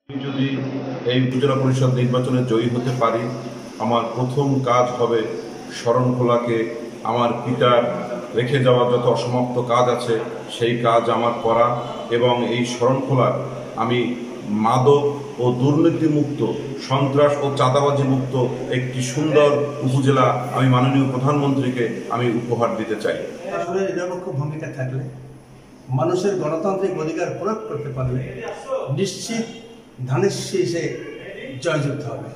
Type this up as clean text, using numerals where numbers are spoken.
আমি যদি এই উপজেলা পরিষদ নির্বাচনে জয়ী হতে পারি, আমার প্রথম কাজ হবে শরণখোলাকে আমার পিতার রেখে যাওয়া যত অসমাপ্ত কাজ আছে সেই কাজ আমার করা এবং এই শরণখোলার আমি মাদক ও দুর্নীতিমুক্ত, সন্ত্রাস ও চাঁদাবাজি মুক্ত একটি সুন্দর উপজেলা আমি মাননীয় প্রধানমন্ত্রীকে আমি উপহার দিতে চাই। আসলে নিরপেক্ষ ভূমিকা থাকলে, মানুষের গণতান্ত্রিক অধিকার প্রয়োগ করতে পারলে নিশ্চিত ধানের শীষে জয়যুক্ত হবে।